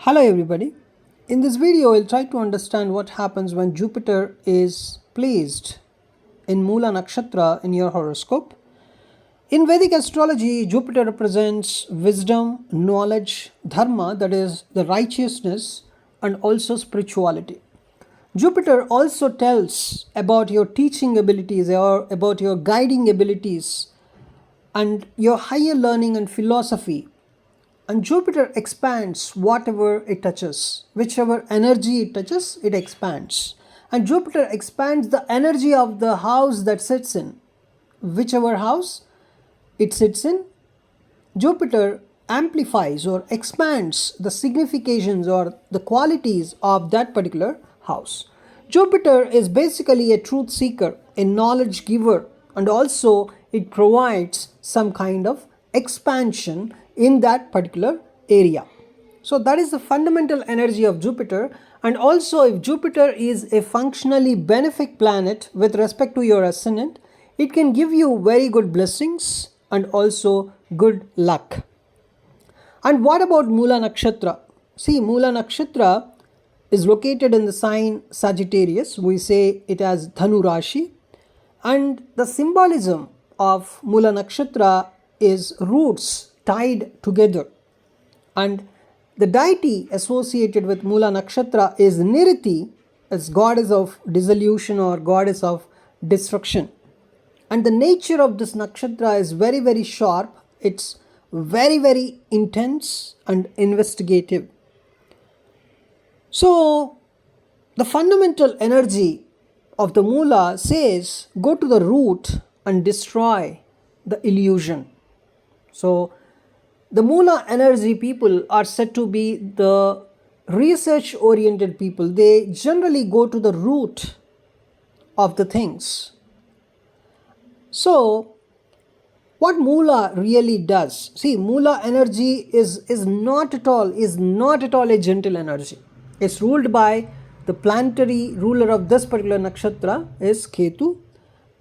Hello everybody. In this video, I'll try to understand what happens when Jupiter is placed in Mula nakshatra in your horoscope. In Vedic astrology, Jupiter represents wisdom, knowledge, dharma, that is the righteousness, and also spirituality. Jupiter also tells about your teaching abilities or about your guiding abilities and your higher learning and philosophy. And Jupiter expands whatever it touches. Whichever energy it touches, it expands. And Jupiter expands the energy of the house that sits in. Whichever house it sits in, Jupiter amplifies or expands the significations or the qualities of that particular house. Jupiter is basically a truth seeker, a knowledge giver, and also it provides some kind of expansion in that particular area. So that is the fundamental energy of Jupiter. And also, if Jupiter is a functionally benefic planet with respect to your ascendant, it can give you very good blessings and also good luck. And what about Mula nakshatra? See, Mula nakshatra is located in the sign Sagittarius. We say it as Dhanu Rashi. And the symbolism of Mula nakshatra is roots tied together. And the deity associated with Mula nakshatra is Niriti, as goddess of dissolution or goddess of destruction. And the nature of this nakshatra is very, very sharp. It's very, very intense and investigative. So, the fundamental energy of the Mula says, go to the root and destroy the illusion. So, the Mula energy people are said to be the research oriented people. They generally go to the root of the things. So, what Mula really does? See, Mula energy is not at all a gentle energy. It's ruled by the planetary ruler of this particular nakshatra is Ketu,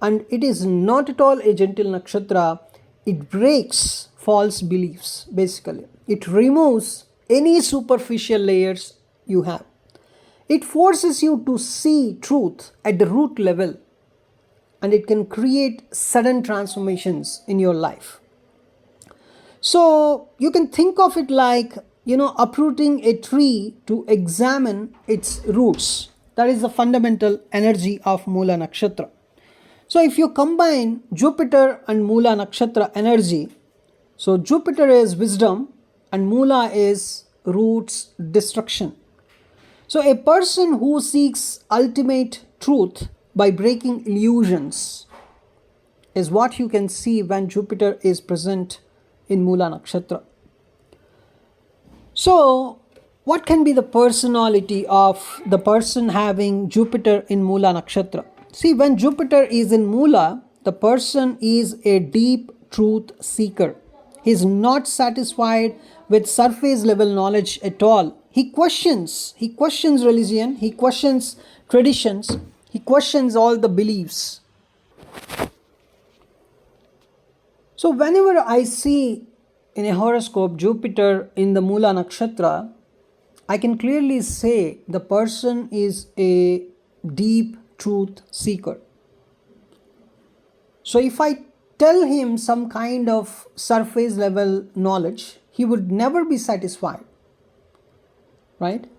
and it is not at all a gentle nakshatra. It breaks false beliefs, basically. It removes any superficial layers you have. It forces you to see truth at the root level, and it can create sudden transformations in your life. So you can think of it like, uprooting a tree to examine its roots. That is the fundamental energy of Mula nakshatra. So if you combine Jupiter and Mula nakshatra energy, so Jupiter is wisdom and Mula is roots destruction. So a person who seeks ultimate truth by breaking illusions is what you can see when Jupiter is present in Mula nakshatra. So what can be the personality of the person having Jupiter in Mula nakshatra? See, when Jupiter is in Mula, the person is a deep truth seeker. He is not satisfied with surface level knowledge at all. He questions religion, he questions traditions, he questions all the beliefs. So whenever I see in a horoscope Jupiter in the Mula nakshatra, I can clearly say the person is a deep truth seeker. So if I tell him some kind of surface level knowledge, he would never be satisfied, right?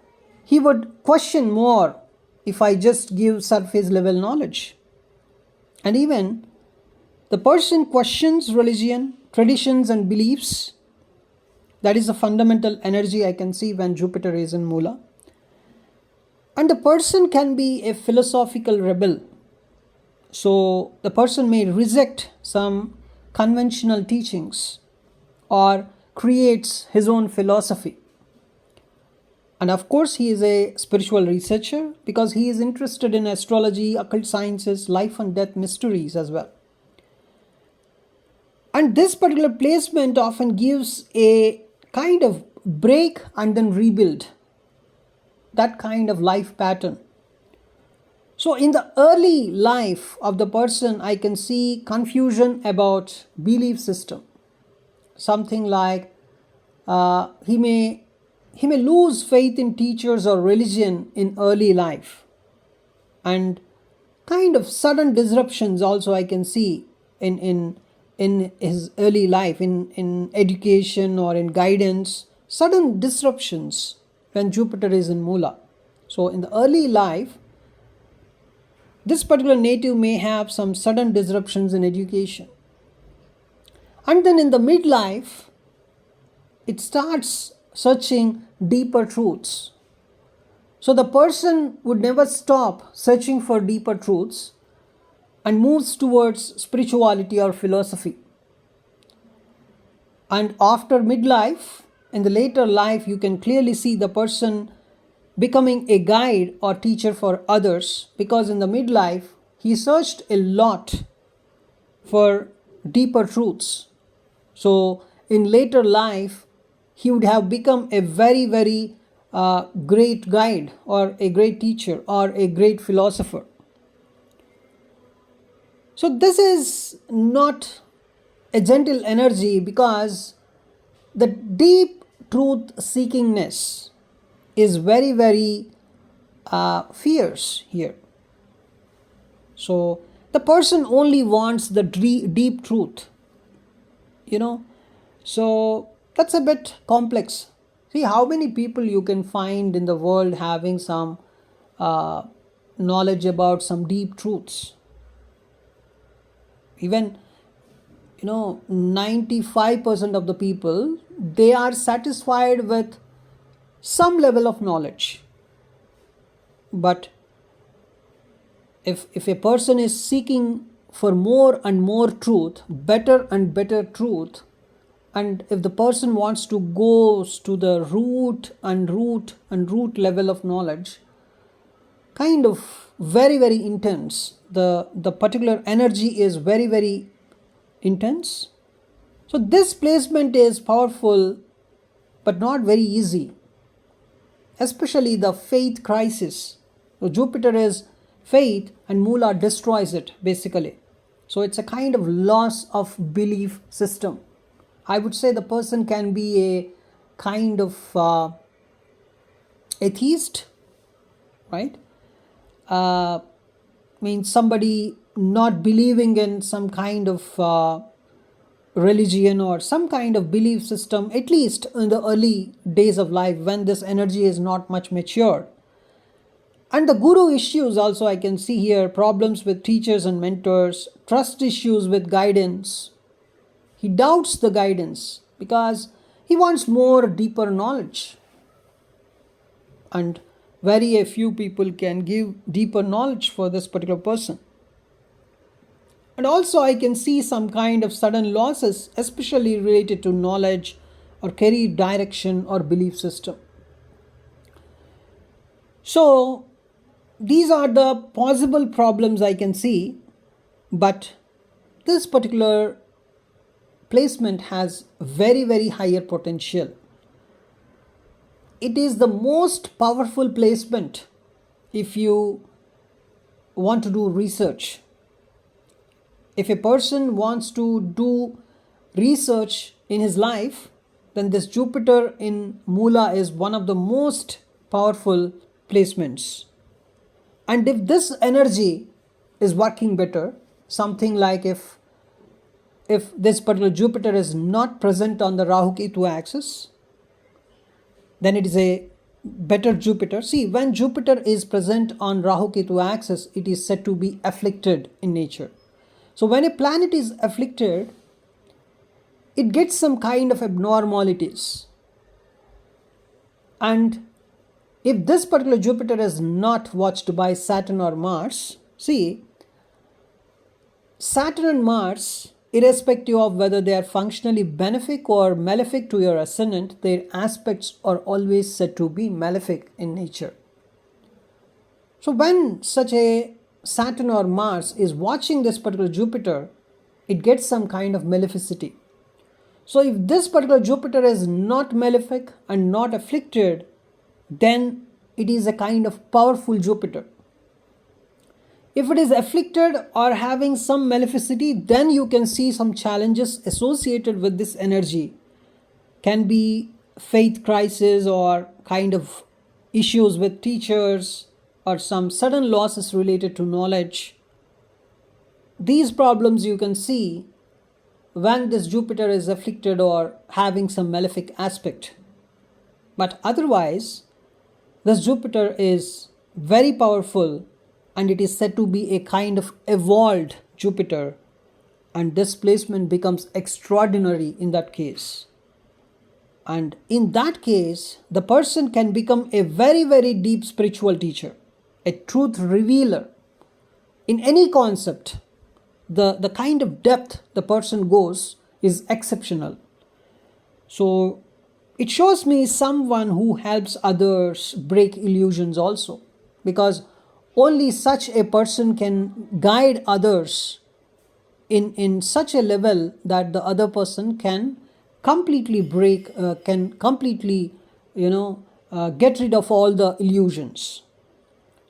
He would question more if I just give surface level knowledge. And even the person questions religion, traditions and beliefs. That is the fundamental energy I can see when Jupiter is in Mula. And the person can be a philosophical rebel. So the person may reject some conventional teachings or creates his own philosophy. And of course, he is a spiritual researcher because he is interested in astrology, occult sciences, life and death mysteries as well. And this particular placement often gives a kind of break and then rebuild. That kind of life pattern. So in the early life of the person, I can see confusion about belief system. Something like he may he may lose faith in teachers or religion in early life, and kind of sudden disruptions also I can see in his early life, in education or in guidance, sudden disruptions when Jupiter is in Mula. So in the early life, this particular native may have some sudden disruptions in education. And then in the midlife, it starts searching deeper truths. So the person would never stop searching for deeper truths and moves towards spirituality or philosophy. And after midlife, in the later life, you can clearly see the person becoming a guide or teacher for others, because in the midlife, he searched a lot for deeper truths. So in later life, he would have become a very, very great guide or a great teacher or a great philosopher. So this is not a gentle energy, because the deep truth seekingness is very, very fierce here. So the person only wants the deep truth, so that's a bit complex. See how many people you can find in the world having some knowledge about some deep truths. Even 95% of the people, they are satisfied with some level of knowledge. But if a person is seeking for more and more truth, better and better truth, and if the person wants to go to the root level of knowledge, kind of very, very intense, the particular energy is very, very intense. So this placement is powerful but not very easy, especially the faith crisis. So Jupiter is faith and Mula destroys it basically. So it's a kind of loss of belief system. I would say the person can be a kind of atheist, right? Means somebody not believing in some kind of religion or some kind of belief system, at least in the early days of life when this energy is not much mature. And the guru issues also I can see here: problems with teachers and mentors, trust issues with guidance. He doubts the guidance because he wants more deeper knowledge. And very a few people can give deeper knowledge for this particular person. And also I can see some kind of sudden losses, especially related to knowledge or career direction or belief system. So these are the possible problems I can see, but this particular placement has very, very higher potential. It is the most powerful placement if you want to do research. If a person wants to do research in his life, then this Jupiter in Mula is one of the most powerful placements. And if this energy is working better, something like if this particular Jupiter is not present on the Rahu Ketu axis, then it is a better Jupiter. See, when Jupiter is present on Rahu Ketu axis, it is said to be afflicted in nature. So when a planet is afflicted, it gets some kind of abnormalities. And if this particular Jupiter is not watched by Saturn or Mars, see, Saturn and Mars, irrespective of whether they are functionally benefic or malefic to your ascendant, their aspects are always said to be malefic in nature. So when such a Saturn or Mars is watching this particular Jupiter, it gets some kind of maleficity. So if this particular Jupiter is not malefic and not afflicted, then it is a kind of powerful Jupiter. If it is afflicted or having some maleficity, then you can see some challenges associated with this energy can be faith crisis or kind of issues with teachers or some sudden losses related to knowledge. These problems you can see when this Jupiter is afflicted or having some malefic aspect. But otherwise, this Jupiter is very powerful and it is said to be a kind of evolved Jupiter, and displacement becomes extraordinary in that case. And in that case, the person can become a very, very deep spiritual teacher, a truth revealer in any concept. The kind of depth the person goes is exceptional. So it shows me someone who helps others break illusions also, because only such a person can guide others in such a level that the other person can completely break, can completely, get rid of all the illusions.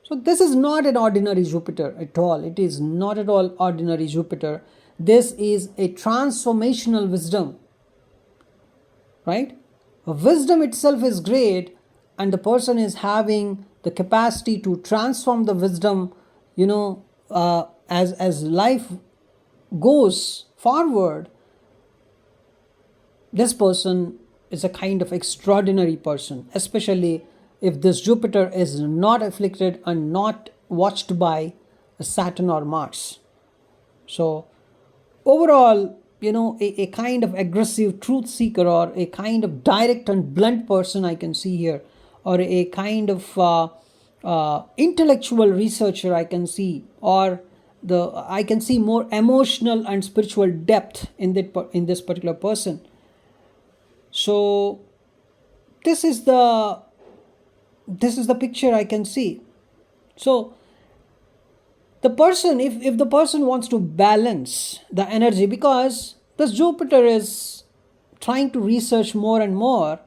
So this is not an ordinary Jupiter at all. It is not at all ordinary Jupiter. This is a transformational wisdom, right? Wisdom itself is great, and the person is having the capacity to transform the wisdom, as life goes forward. This person is a kind of extraordinary person, especially if this Jupiter is not afflicted and not watched by Saturn or Mars. So overall, a kind of aggressive truth seeker, or a kind of direct and blunt person I can see here, or a kind of intellectual researcher I can see, or I can see more emotional and spiritual depth in this particular person. So this is the picture I can see. So the person, if the person wants to balance the energy, because this Jupiter is trying to research more and more,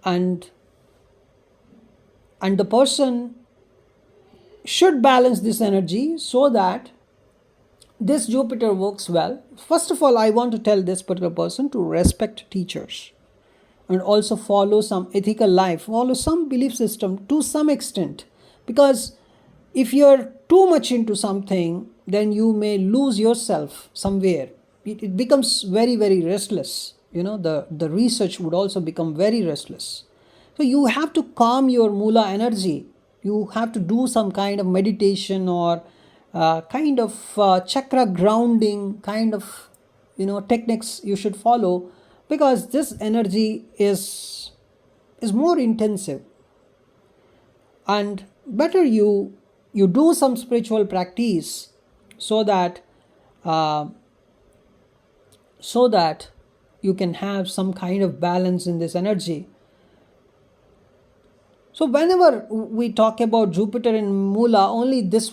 and the person should balance this energy so that this Jupiter works well. First of all, I want to tell this particular person to respect teachers and also follow some ethical life, follow some belief system to some extent, because if you're too much into something, then you may lose yourself somewhere. It becomes very, very restless. The research would also become very restless. So you have to calm your Mula energy. You have to do some kind of meditation or kind of chakra grounding kind of techniques you should follow, because this energy is more intensive. And better you do some spiritual practice so that you can have some kind of balance in this energy. So whenever we talk about Jupiter in Mula, only this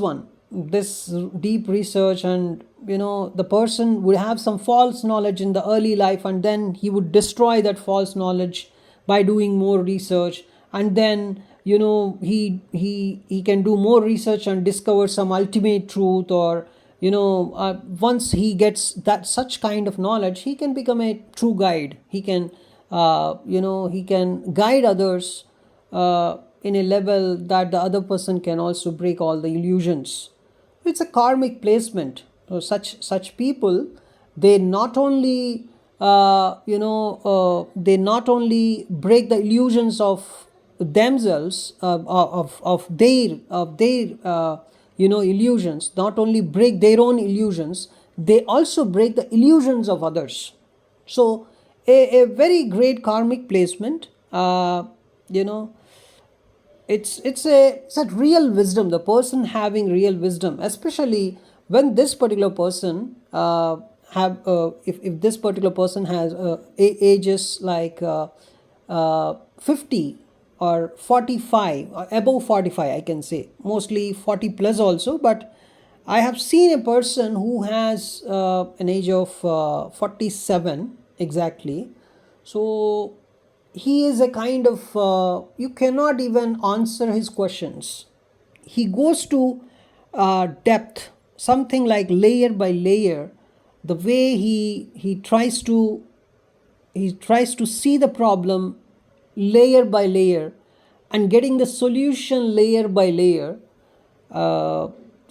deep research, and the person would have some false knowledge in the early life, and then he would destroy that false knowledge by doing more research, and then he can do more research and discover some ultimate truth, or once he gets that such kind of knowledge, he can become a true guide. He can he can guide others in a level that the other person can also break all the illusions. It's a karmic placement. So such people, they not only they not only break the illusions of themselves, of their illusions, not only break their own illusions, they also break the illusions of others. So a very great karmic placement. It's a real wisdom, the person having real wisdom, especially when this particular person if this particular person has ages like 50 or 45 or above 45, I can say, mostly 40 plus also, but I have seen a person who has an age of 47 exactly. So he is a kind of you cannot even answer his questions. He goes to depth, something like layer by layer, the way he tries to see the problem layer by layer and getting the solution layer by layer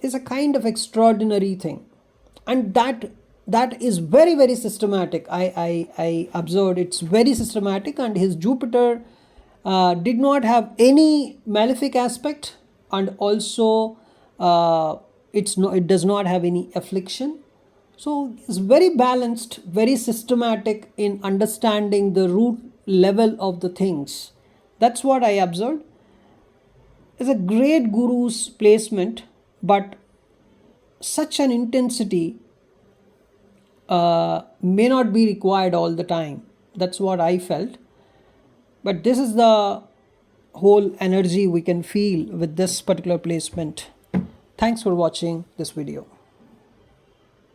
is a kind of extraordinary thing. And that is very, very systematic. I observed it's very systematic, and his Jupiter did not have any malefic aspect, and also it does not have any affliction. So it's very balanced, very systematic in understanding the root level of the things. That's what I observed. It's a great guru's placement, but such an intensity may not be required all the time. That's what I felt. But this is the whole energy we can feel with this particular placement. Thanks for watching this video.